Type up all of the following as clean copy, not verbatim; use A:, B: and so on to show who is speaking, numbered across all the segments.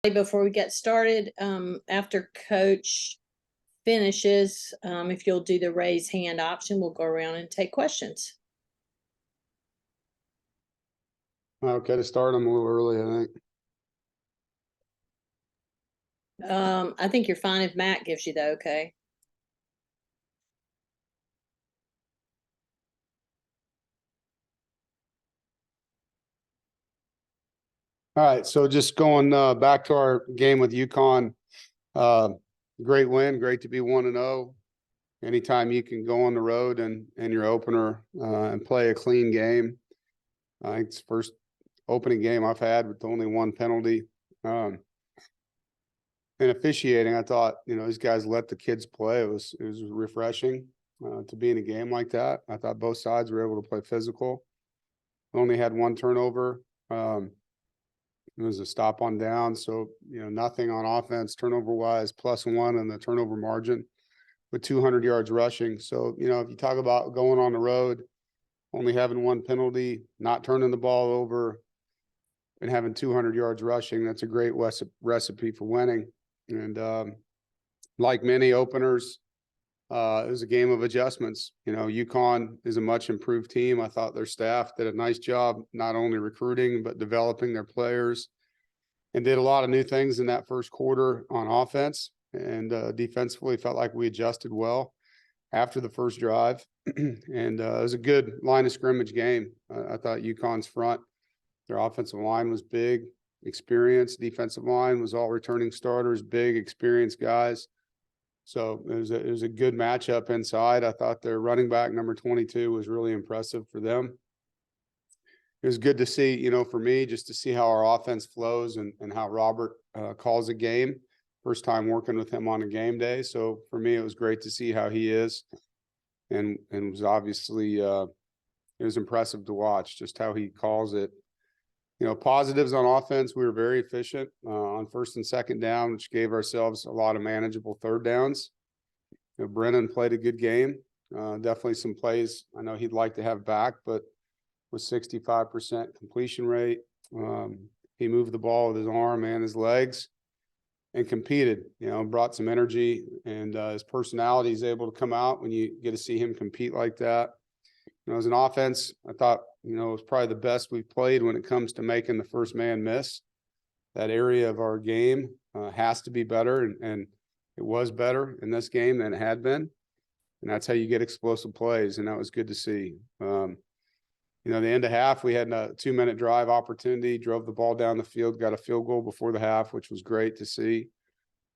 A: Before we get started, after Coach finishes, if you'll do the raise hand option, we'll go around and take questions.
B: Okay, to start, I'm a little early, I think.
A: I think you're fine if Matt gives you the okay.
B: All right, so just going back to our game with UConn. Great win, great to be 1-0. Anytime you can go on the road and your opener and play a clean game. I think it's the first opening game I've had with only one penalty. And officiating, I thought, these guys let the kids play. It was refreshing to be in a game like that. I thought both sides were able to play physical. Only had one turnover. It was a stop on down, so nothing on offense turnover wise, +1 in the turnover margin with 200 yards rushing. So if you talk about going on the road, only having one penalty, not turning the ball over, and having 200 yards rushing, that's a great recipe for winning. And like many openers, it was a game of adjustments. UConn is a much improved team. I thought their staff did a nice job, not only recruiting, but developing their players, and did a lot of new things in that first quarter on offense. And defensively, felt like we adjusted well after the first drive. And it was a good line of scrimmage game. I thought UConn's front, their offensive line was big, experienced. Defensive line was all returning starters, big, experienced guys. So it was a good matchup inside. I thought their running back, number 22, was really impressive for them. It was good to see, for me, just to see how our offense flows and how Robert calls a game. First time working with him on a game day. So for me, it was great to see how he is. And it was obviously, it was impressive to watch just how he calls it. Positives on offense, we were very efficient on first and second down, which gave ourselves a lot of manageable third downs. Brennan played a good game. Definitely some plays I know he'd like to have back, but with 65% completion rate, he moved the ball with his arm and his legs and competed, brought some energy, and his personality is able to come out when you get to see him compete like that. As an offense, I thought, it was probably the best we've played when it comes to making the first man miss. That area of our game has to be better, and it was better in this game than it had been. And that's how you get explosive plays, and that was good to see. The end of half, we had a 2-minute drive opportunity, drove the ball down the field, got a field goal before the half, which was great to see.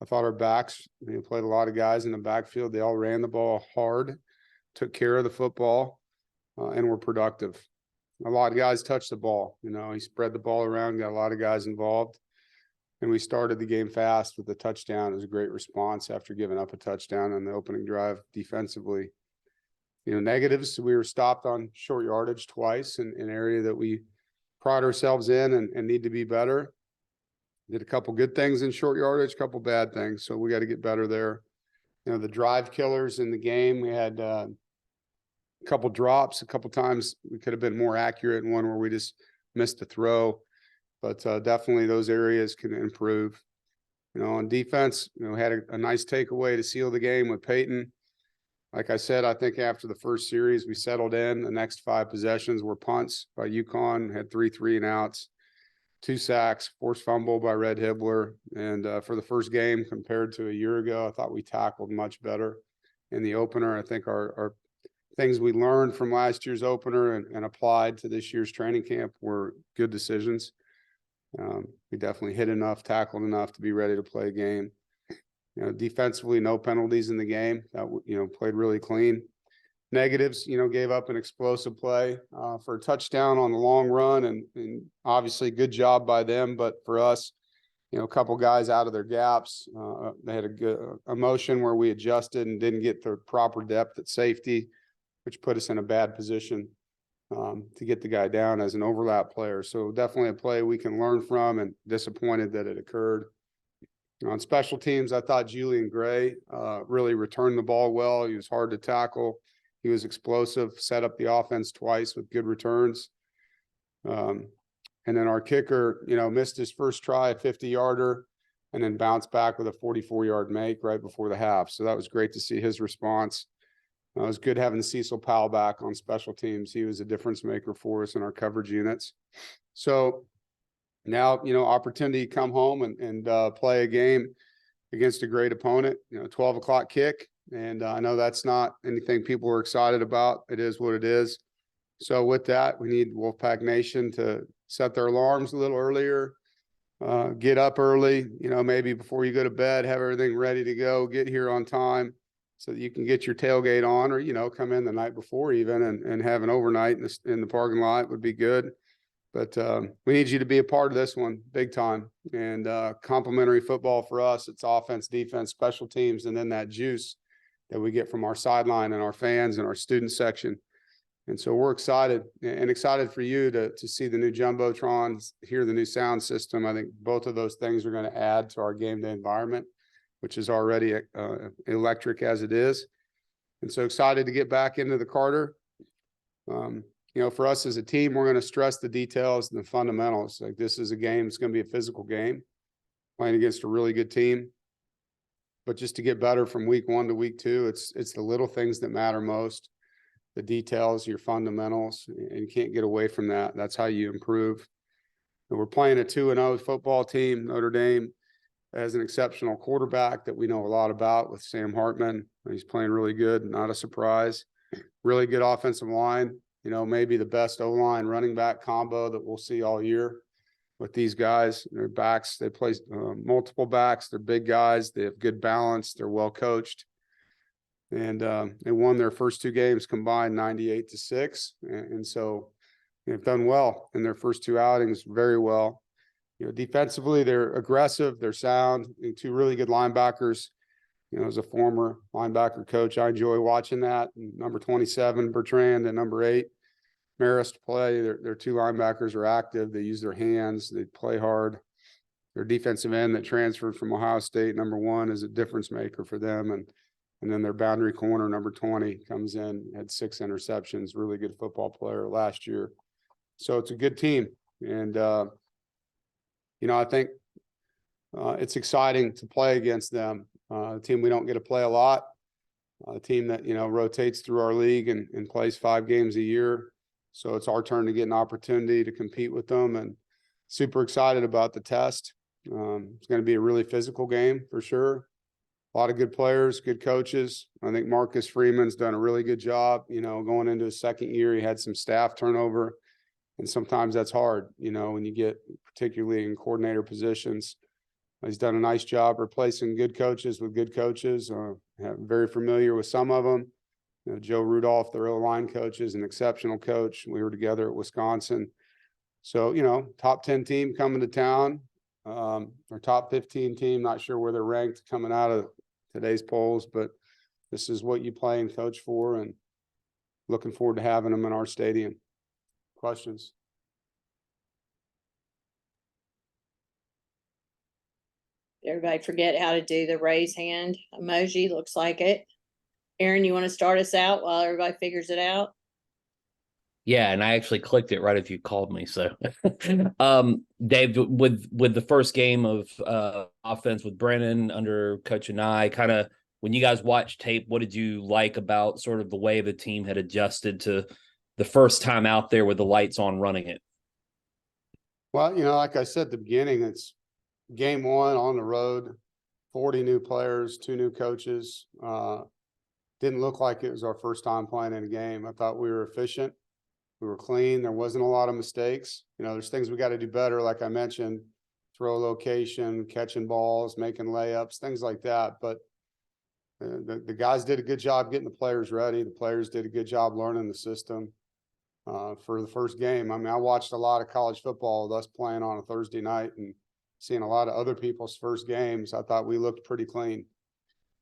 B: I thought our backs, played a lot of guys in the backfield. They all ran the ball hard, took care of the football, and were productive. A lot of guys touched the ball. He spread the ball around, got a lot of guys involved. And we started the game fast with a touchdown. It was a great response after giving up a touchdown on the opening drive defensively. Negatives, we were stopped on short yardage twice in an area that we pride ourselves in and need to be better. Did a couple good things in short yardage, a couple bad things. So we got to get better there. The drive killers in the game, we had a couple drops. A couple times we could have been more accurate, and one where we just missed the throw. But definitely those areas can improve. On defense, had a nice takeaway to seal the game with Peyton. Like I said, I think after the first series, we settled in. The next 5 possessions were punts by UConn, had 3 3-and-outs, 2 sacks, forced fumble by Red Hibbler. And for the first game compared to a year ago, I thought we tackled much better in the opener. I think our things we learned from last year's opener and applied to this year's training camp were good decisions. We definitely hit enough, tackled enough to be ready to play a game. Defensively, no penalties in the game. That played really clean. Negatives, gave up an explosive play for a touchdown on the long run, and obviously good job by them. But for us, a couple guys out of their gaps. They had a good motion where we adjusted and didn't get the proper depth at safety, which put us in a bad position to get the guy down as an overlap player. So definitely a play we can learn from, and disappointed that it occurred. On special teams, I thought Julian Gray really returned the ball well. He was hard to tackle. He was explosive, set up the offense twice with good returns. And then our kicker, missed his first try, a 50-yarder. and then bounced back with a 44-yard make right before the half. So that was great to see his response. It was good having Cecil Powell back on special teams. He was a difference maker for us in our coverage units. So now, opportunity to come home and play a game against a great opponent, 12 o'clock kick. And I know that's not anything people are excited about. It is what it is. So with that, we need Wolfpack Nation to set their alarms a little earlier, get up early, maybe before you go to bed, have everything ready to go, get here on time so that you can get your tailgate on, or, come in the night before even and have an overnight in the parking lot would be good. But we need you to be a part of this one big time. And complimentary football for us, it's offense, defense, special teams, and then that juice that we get from our sideline and our fans and our student section. And so we're excited for you to see the new Jumbotron, hear the new sound system. I think both of those things are going to add to our game day environment, which is already electric as it is. And so excited to get back into the Carter. For us as a team, we're going to stress the details and the fundamentals. Like, this is a game, it's going to be a physical game, playing against a really good team. But just to get better from week 1 to week 2, it's the little things that matter most, the details, your fundamentals, and you can't get away from that. That's how you improve. And we're playing a 2-0 football team. Notre Dame has an exceptional quarterback that we know a lot about with Sam Hartman. He's playing really good, not a surprise. Really good offensive line. Maybe the best O-line running back combo that we'll see all year with these guys. Their backs, they play multiple backs. They're big guys. They have good balance. They're well coached. And they won their first 2 games combined 98-6. And so they've done well in their first 2 outings, very well. Defensively, they're aggressive. They're sound. 2 really good linebackers. As a former linebacker coach, I enjoy watching that. And number 27, Bertrand, and number 8, Marist play. Their 2 linebackers are active. They use their hands. They play hard. Their defensive end that transferred from Ohio State, number 1, is a difference maker for them. And then their boundary corner, number 20, comes in, had 6 interceptions, really good football player last year. So it's a good team. And, I think it's exciting to play against them. A team we don't get to play a lot, a team that, rotates through our league and plays 5 games a year. So it's our turn to get an opportunity to compete with them, and super excited about the test. It's going to be a really physical game for sure. A lot of good players, good coaches. I think Marcus Freeman's done a really good job, going into his 2nd year. He had some staff turnover, and sometimes that's hard, when you get particularly in coordinator positions. He's done a nice job replacing good coaches with good coaches. I'm very familiar with some of them. Joe Rudolph, their O-line coach, is an exceptional coach. We were together at Wisconsin. So, top 10 team coming to town, or top 15 team, not sure where they're ranked coming out of today's polls, but this is what you play and coach for, and looking forward to having them in our stadium. Questions?
A: Everybody forget how to do the raise hand emoji. Looks like it. Aaron, you want to start us out while everybody figures it out?
C: Yeah, and I actually clicked it right as you called me. So, Dave, with the first game of offense with Brennan under Coach and I, kind of when you guys watched tape, what did you like about sort of the way the team had adjusted to the first time out there with the lights on running it?
B: Well, like I said at the beginning, it's game 1 on the road, 40 new players, 2 new coaches. Didn't look like it was our first time playing in a game. I thought we were efficient. We were clean. There wasn't a lot of mistakes. There's things we got to do better, like I mentioned, throw location, catching balls, making layups, things like that. But the guys did a good job getting the players ready. The players did a good job learning the system for the first game. I mean, I watched a lot of college football with us playing on a Thursday night and seeing a lot of other people's first games. I thought we looked pretty clean,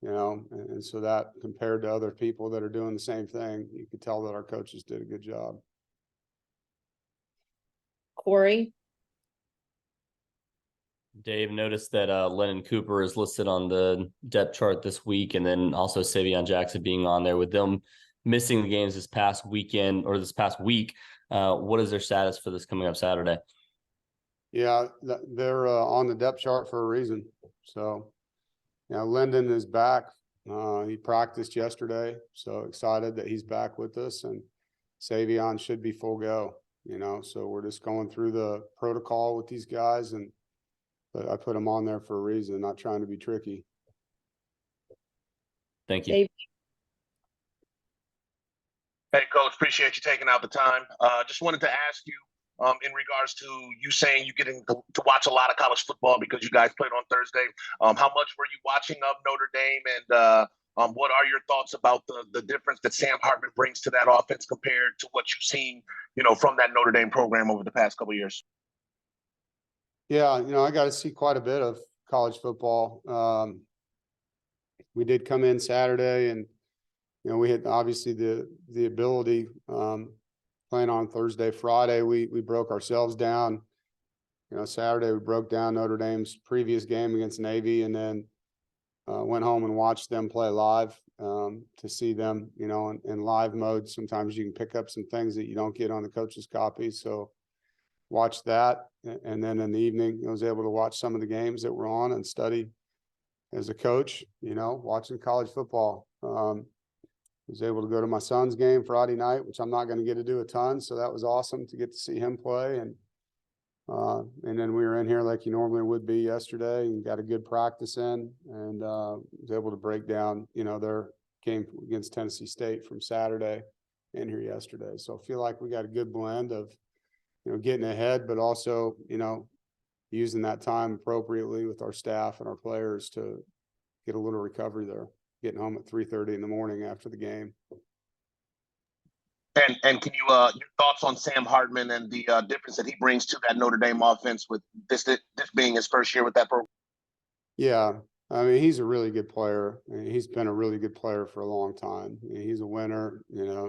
B: and so that compared to other people that are doing the same thing, you could tell that our coaches did a good job.
A: Corey?
D: Dave, noticed that Lennon Cooper is listed on the depth chart this week, and then also Savion Jackson being on there. With them missing the games this past weekend or this past week, what is their status for this coming up Saturday?
B: Yeah, they're on the depth chart for a reason. So, Lyndon is back. He practiced yesterday, so excited that he's back with us, and Savion should be full go, so we're just going through the protocol with these guys, but I put them on there for a reason, not trying to be tricky.
D: Thank you.
A: Dave,
E: Hey, Coach, appreciate you taking out the time. Just wanted to ask you, in regards to you saying you getting to watch a lot of college football because you guys played on Thursday. How much were you watching of Notre Dame, and what are your thoughts about the difference that Sam Hartman brings to that offense compared to what you've seen, from that Notre Dame program over the past couple of years?
B: Yeah, I got to see quite a bit of college football. We did come in Saturday, and we had obviously the ability, playing on Thursday, Friday, we broke ourselves down. Saturday we broke down Notre Dame's previous game against Navy, and then went home and watched them play live, to see them, in live mode. Sometimes you can pick up some things that you don't get on the coach's copy. So watched that. And then in the evening, I was able to watch some of the games that were on and study as a coach, watching college football. Was able to go to my son's game Friday night, which I'm not going to get to do a ton. So that was awesome to get to see him play. And then we were in here like you normally would be yesterday, and got a good practice in, and was able to break down, their game against Tennessee State from Saturday in here yesterday. So I feel like we got a good blend of, getting ahead, but also, using that time appropriately with our staff and our players to get a little recovery there, getting home at 3:30 in the morning after the game.
E: And can you your thoughts on Sam Hartman and the difference that he brings to that Notre Dame offense with this being his first year with that program?
B: Yeah, I mean, he's a really good player. He's been a really good player for a long time. He's a winner,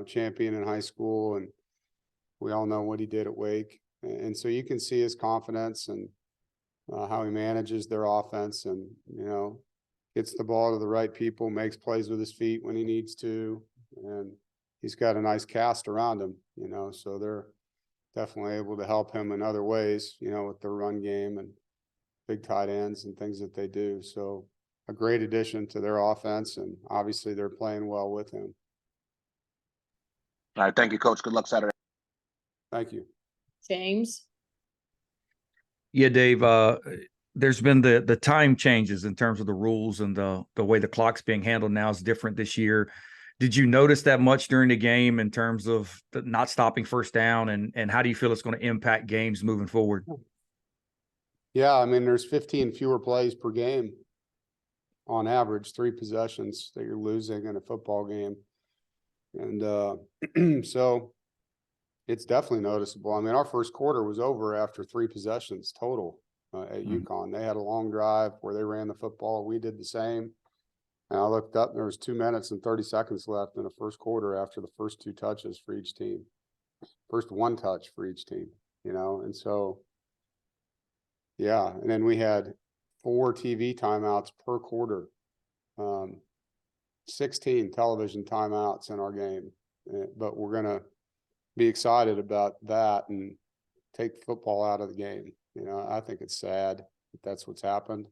B: champion in high school, and we all know what he did at Wake. And so you can see his confidence and how he manages their offense, and gets the ball to the right people, makes plays with his feet when he needs to, and he's got a nice cast around him, so they're definitely able to help him in other ways, with their run game and big tight ends and things that they do. So a great addition to their offense, and obviously they're playing well with him.
E: All right, thank you, Coach. Good luck Saturday.
B: Thank you.
A: James.
F: Yeah, Dave, there's been the time changes in terms of the rules, and the way the clock's being handled now is different this year. Did you notice that much during the game in terms of not stopping first down, and how do you feel it's going to impact games moving forward?
B: Yeah, I mean, there's 15 fewer plays per game on average, 3 possessions that you're losing in a football game. And so it's definitely noticeable. I mean, our first quarter was over after 3 possessions total at UConn. They had a long drive where they ran the football. We did the same. And I looked up, and there was 2 minutes and 30 seconds left in the first quarter after the first 2 touches for each team. First 1 touch for each team, and so, yeah. And then we had 4 TV timeouts per quarter, 16 television timeouts in our game. But we're going to be excited about that and take football out of the game. I think it's sad that that's what's happened.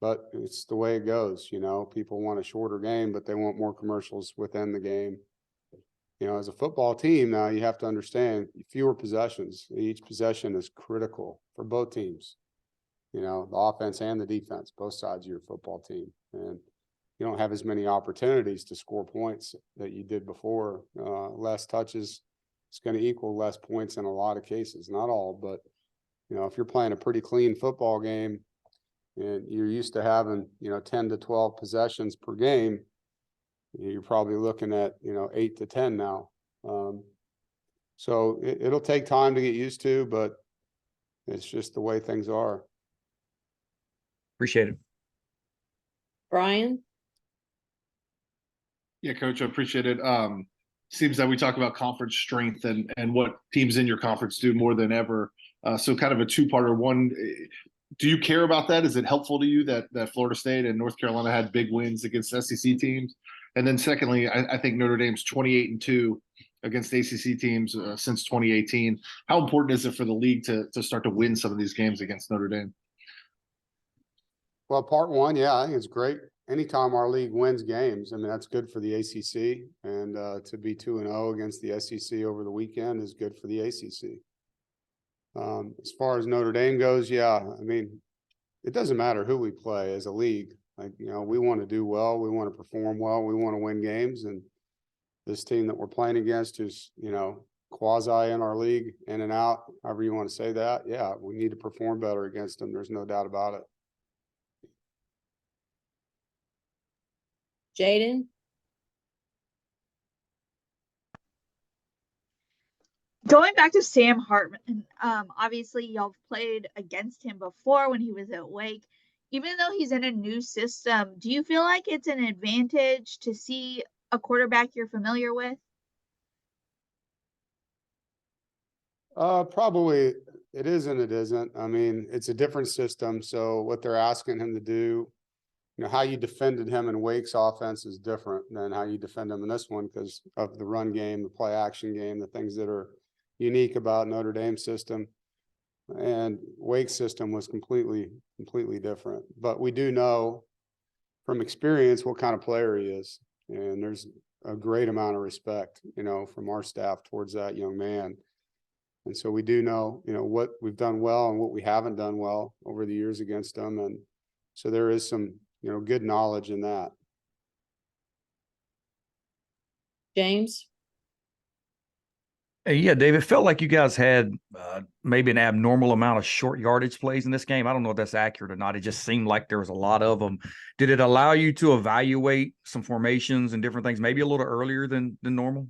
B: But it's the way it goes. People want a shorter game, but they want more commercials within the game. As a football team now, you have to understand fewer possessions. Each possession is critical for both teams. The offense and the defense, both sides of your football team. And you don't have as many opportunities to score points that you did before. Less touches is going to equal less points in a lot of cases. Not all, but, if you're playing a pretty clean football game and you're used to having, 10 to 12 possessions per game, you're probably looking at, 8 to 10 now. So it'll take time to get used to, but it's just the way things are.
F: Appreciate it.
A: Brian.
G: Yeah, Coach, I appreciate it. Seems that we talk about conference strength and what teams in your conference do more than ever. So kind of a 2-parter. One, do you care about that? Is it helpful to you that Florida State and North Carolina had big wins against SEC teams? And then secondly, I think Notre Dame's 28-2 against ACC teams since 2018. How important is it for the league to start to win some of these games against Notre Dame?
B: Well, part one, yeah, I think it's great. Anytime our league wins games, I mean, that's good for the ACC, and to be 2-0 against the SEC over the weekend is good for the ACC. As far as Notre Dame goes, yeah, I mean, it doesn't matter who we play as a league. Like, you know, we want to do well, we want to perform well, we want to win games, and this team that we're playing against, who's, you know, quasi in our league, in and out, however you want to say that, yeah, we need to perform better against them. There's no doubt about it.
A: Jaden?
H: Going back to Sam Hartman, obviously y'all played against him before when he was at Wake. Even though he's in a new system, do you feel like it's an advantage to see a quarterback you're familiar with?
B: Probably it is and it isn't. I mean, it's a different system. So what they're asking him to do, you know, how you defended him in Wake's offense is different than how you defend him in this one because of the run game, the play action game, the things that are unique about Notre Dame's system. And Wake's system was completely different. But we do know from experience what kind of player he is. And there's a great amount of respect, you know, from our staff towards that young man. And so we do know, you know, what we've done well and what we haven't done well over the years against them. And so there is some, you know, good knowledge in that.
A: James?
F: Yeah, Dave, it felt like you guys had maybe an abnormal amount of short yardage plays in this game. I don't know if that's accurate or not. It just seemed like there was a lot of them. Did it allow you to evaluate some formations and different things maybe a little earlier than normal?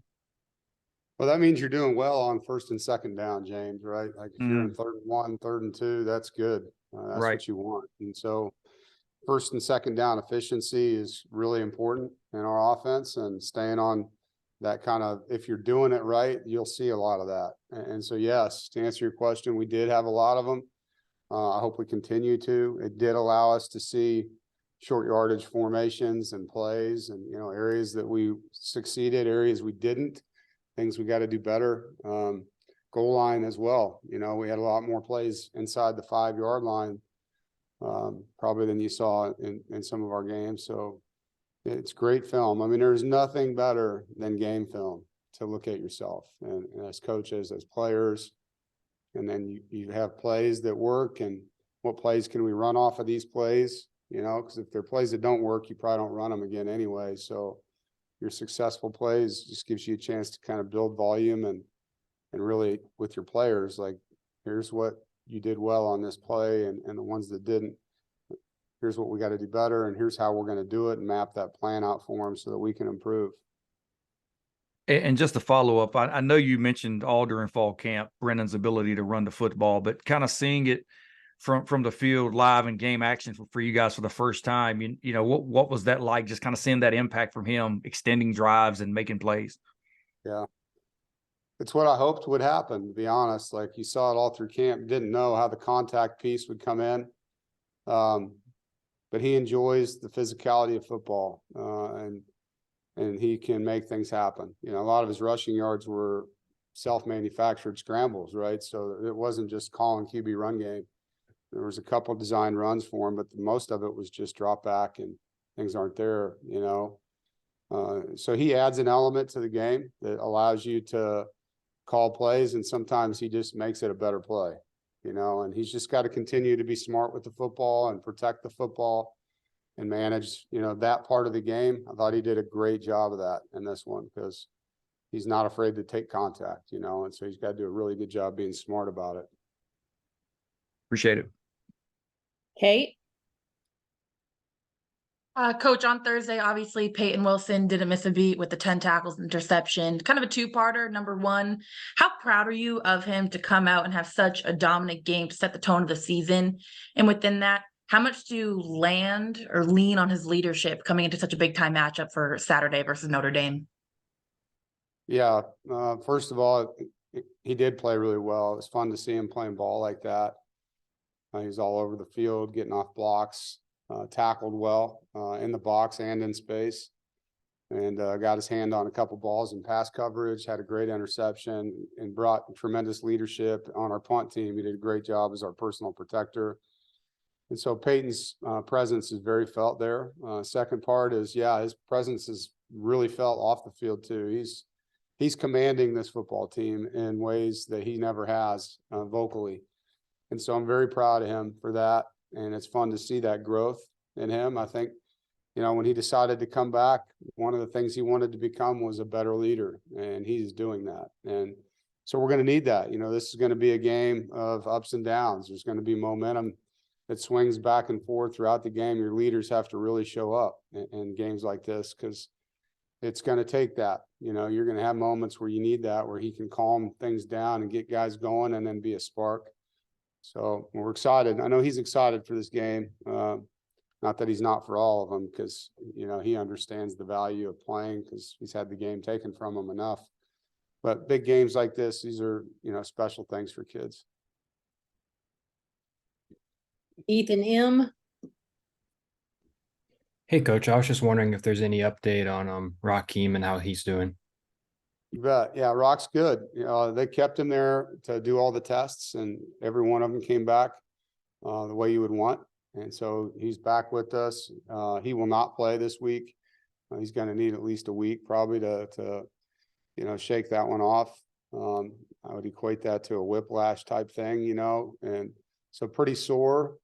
B: Well, that means you're doing well on first and second down, James, right? Like if you're in 3rd and 1, 3rd and 2, that's good. That's
F: Right.
B: what you want. And so first and second down efficiency is really important in our offense, and staying on that kind of, if you're doing it right, you'll see a lot of that. And so, yes, to answer your question, we did have a lot of them. I hope we continue to. It did allow us to see short yardage formations and plays and, you know, areas that we succeeded, areas we didn't, things we got to do better. Goal line as well. You know, we had a lot more plays inside the 5-yard line, probably than you saw in some of our games. So it's great film. I mean, there's nothing better than game film to look at yourself and as coaches, as players. And then you have plays that work, and what plays can we run off of these plays? You know, because if they're plays that don't work, you probably don't run them again anyway. So your successful plays just gives you a chance to kind of build volume and really with your players, like, here's what you did well on this play, and the ones that didn't, here's what we got to do better, and here's how we're going to do it, and map that plan out for them so that we can improve.
F: And just to follow up, I know you mentioned all during fall camp, Brennan's ability to run the football, but kind of seeing it from the field live and game action for you guys for the first time, you know, what was that like, just kind of seeing that impact from him, extending drives and making plays? Yeah.
B: It's what I hoped would happen, to be honest. Like, you saw it all through camp, didn't know how the contact piece would come in. But he enjoys the physicality of football, and he can make things happen. You know, a lot of his rushing yards were self-manufactured scrambles, right? So it wasn't just calling QB run game. There was a couple of design runs for him, but most of it was just drop back and things aren't there, you know. So he adds an element to the game that allows you to call plays, and sometimes he just makes it a better play, you know, and he's just got to continue to be smart with the football and protect the football and manage, you know, that part of the game. I thought he did a great job of that in this one because he's not afraid to take contact, you know, and so he's got to do a really good job being smart about it.
F: Appreciate it.
A: Kate?
I: Coach, on Thursday, obviously Peyton Wilson didn't miss a beat with the 10 tackles and interception. Kind of a two-parter. Number one, how proud are you of him to come out and have such a dominant game to set the tone of the season? And within that, how much do you land or lean on his leadership coming into such a big-time matchup for Saturday versus Notre Dame?
B: Yeah, first of all, he did play really well. It was fun to see him playing ball like that. He was all over the field, getting off blocks. Tackled well in the box and in space, and got his hand on a couple balls in pass coverage, had a great interception, and brought tremendous leadership on our punt team. He did a great job as our personal protector. And so Peyton's presence is very felt there. Second part is, yeah, his presence is really felt off the field too. He's commanding this football team in ways that he never has vocally. And so I'm very proud of him for that. And it's fun to see that growth in him. I think, you know, when he decided to come back, one of the things he wanted to become was a better leader, and he's doing that. And so we're going to need that. You know, this is going to be a game of ups and downs. There's going to be momentum that swings back and forth throughout the game. Your leaders have to really show up in games like this, because it's going to take that. You know, you're going to have moments where you need that, where he can calm things down and get guys going and then be a spark. So we're excited. I know he's excited for this game. Not that he's not for all of them, because, you know, he understands the value of playing because he's had the game taken from him enough. But big games like this, these are, you know, special things for kids.
A: Ethan M.
J: Hey, Coach, I was just wondering if there's any update on Rakeem and how he's doing.
B: You bet. Yeah, Rock's good. You know, they kept him there to do all the tests, and every one of them came back the way you would want. And so he's back with us. He will not play this week. He's going to need at least a week probably to you know, shake that one off. I would equate that to a whiplash type thing, you know, and so pretty sore,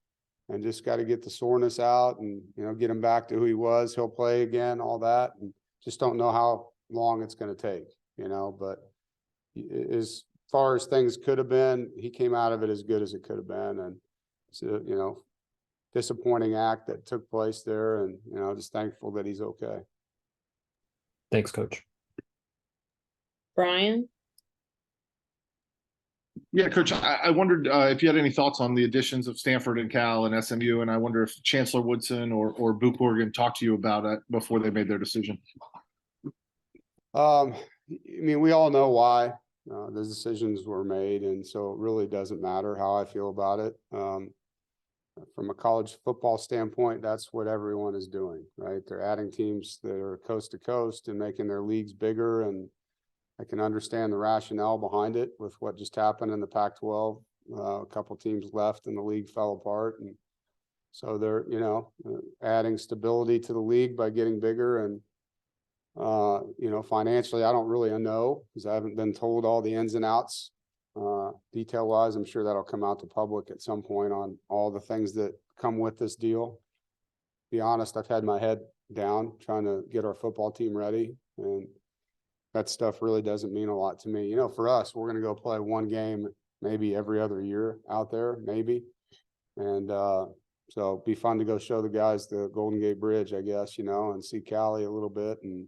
B: and just got to get the soreness out and, you know, get him back to who he was. He'll play again, all that, and just don't know how long it's going to take, you know, but as far as things could have been, he came out of it as good as it could have been. And so, you know, disappointing act that took place there, and, you know, just thankful that he's okay.
J: Thanks, Coach.
A: Brian.
G: Yeah, Coach, I wondered if you had any thoughts on the additions of Stanford and Cal and SMU, and I wonder if Chancellor Woodson or Boo Corrigan talked to you about it before they made their decision.
B: I mean, we all know why the decisions were made, and so it really doesn't matter how I feel about it. From a college football standpoint, that's what everyone is doing, right? They're adding teams that are coast to coast and making their leagues bigger, and I can understand the rationale behind it with what just happened in the Pac-12. A couple teams left and the league fell apart, and so they're, you know, adding stability to the league by getting bigger. And you know, financially, I don't really know, because I haven't been told all the ins and outs detail wise. I'm sure that'll come out to public at some point on all the things that come with this deal. To be honest, I've had my head down trying to get our football team ready, and that stuff really doesn't mean a lot to me. You know, for us, we're going to go play one game maybe every other year out there, maybe. And so it'd be fun to go show the guys the Golden Gate Bridge, I guess, you know, and see Cali a little bit. And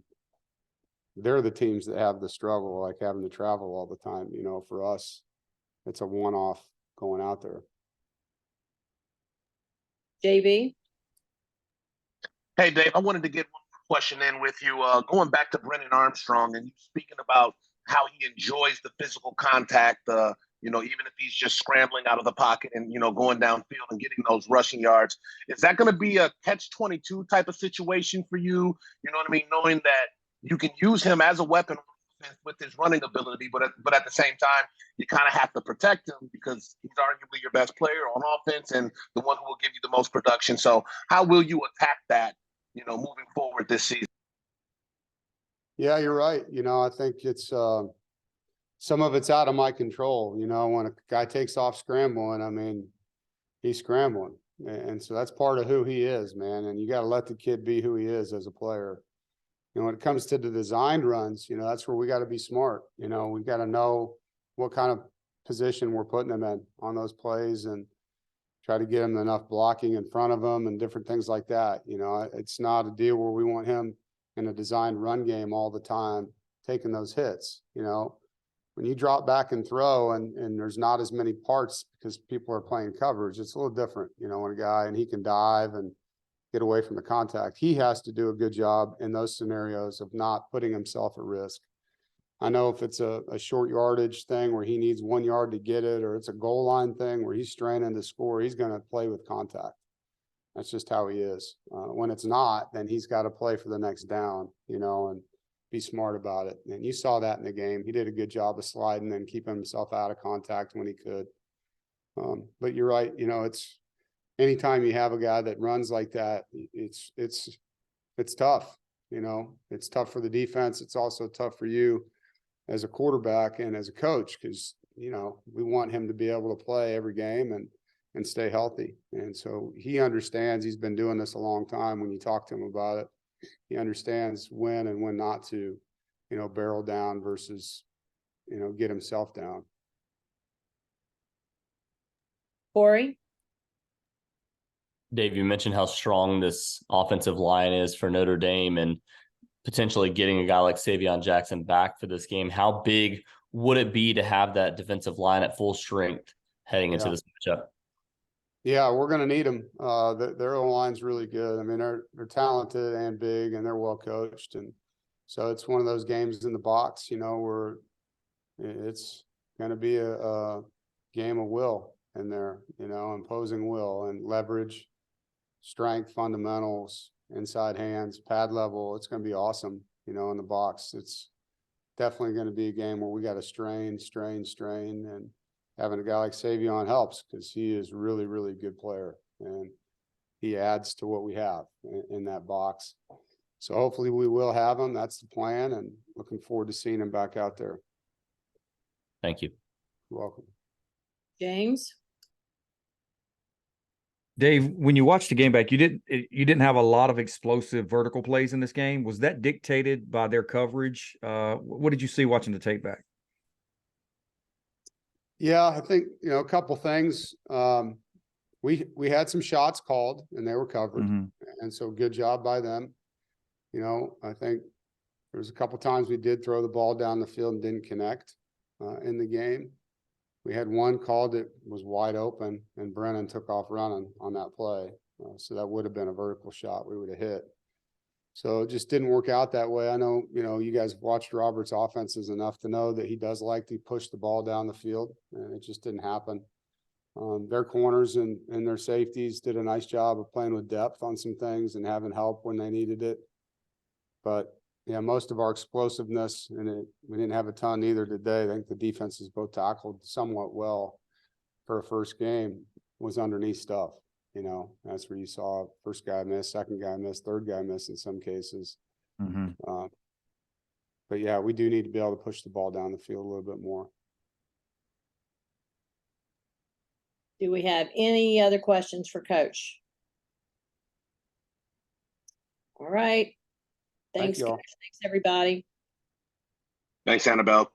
B: they're the teams that have the struggle, like having to travel all the time. You know, for us, it's a one-off going out there.
A: JB.
E: Hey, Dave, I wanted to get one more question in with you. Going back to Brennan Armstrong, and you speaking about how he enjoys the physical contact, you know, even if he's just scrambling out of the pocket and, you know, going downfield and getting those rushing yards. Is that going to be a catch-22 type of situation for you? You know what I mean? Knowing that you can use him as a weapon with his running ability, but at the same time, you kind of have to protect him because he's arguably your best player on offense and the one who will give you the most production. So how will you attack that, you know, moving forward this season?
B: Yeah, you're right. You know, I think it's some of it's out of my control. You know, when a guy takes off scrambling, I mean, he's scrambling. And so that's part of who he is, man. And you got to let the kid be who he is as a player. And when it comes to the designed runs, you know, that's where we got to be smart. You know, we got to know what kind of position we're putting them in on those plays and try to get him enough blocking in front of him and different things like that. You know, it's not a deal where we want him in a designed run game all the time, taking those hits. You know, when you drop back and throw and there's not as many parts because people are playing coverage, it's a little different, you know, when a guy and he can dive and get away from the contact. He has to do a good job in those scenarios of not putting himself at risk. I know if it's a short yardage thing where he needs 1 yard to get it, or it's a goal line thing where he's straining to score, he's going to play with contact. That's just how he is. When it's not, then he's got to play for the next down, you know, and be smart about it. And you saw that in the game. He did a good job of sliding and keeping himself out of contact when he could. But you're right. You know, it's anytime you have a guy that runs like that, it's tough. You know, it's tough for the defense. It's also tough for you as a quarterback and as a coach, because, you know, we want him to be able to play every game and stay healthy. And so he understands. He's been doing this a long time. When you talk to him about it, he understands when and when not to, you know, barrel down versus, you know, get himself down.
A: Corey?
D: Dave, you mentioned how strong this offensive line is for Notre Dame and potentially getting a guy like Savion Jackson back for this game. How big would it be to have that defensive line at full strength heading into this matchup?
B: Yeah, we're going to need them. Their line's really good. I mean, they're talented and big, and they're well coached. And so it's one of those games in the box, you know, where it's going to be a game of will in there, you know, imposing will and leverage, strength, fundamentals, inside hands, pad level. It's going to be awesome, you know, in the box. It's definitely going to be a game where we got to strain, and having a guy like Savion helps, because he is really, really good player, and he adds to what we have in that box. So hopefully we will have him. That's the plan, and looking forward to seeing him back out there.
D: Thank you.
B: You're welcome.
A: James?
F: Dave, when you watched the game back, you didn't have a lot of explosive vertical plays in this game. Was that dictated by their coverage? What did you see watching the tape back?
B: Yeah, I think, you know, a couple things. We had some shots called and they were covered, and so good job by them. You know, I think there was a couple times we did throw the ball down the field and didn't connect in the game. We had one called that was wide open, and Brennan took off running on that play. So that would have been a vertical shot we would have hit. So it just didn't work out that way. I know, you know, you guys watched Robert's offenses enough to know that he does like to push the ball down the field, and it just didn't happen. Their corners and their safeties did a nice job of playing with depth on some things and having help when they needed it. But yeah, most of our explosiveness, and we didn't have a ton either today. I think the defenses both tackled somewhat well for a first game, was underneath stuff. You know, that's where you saw first guy miss, second guy miss, third guy miss in some cases. But yeah, we do need to be able to push the ball down the field a little bit more.
A: Do we have any other questions for Coach? All right. Thanks,
B: you all.
A: Coach. Thanks, everybody.
E: Thanks, Annabelle.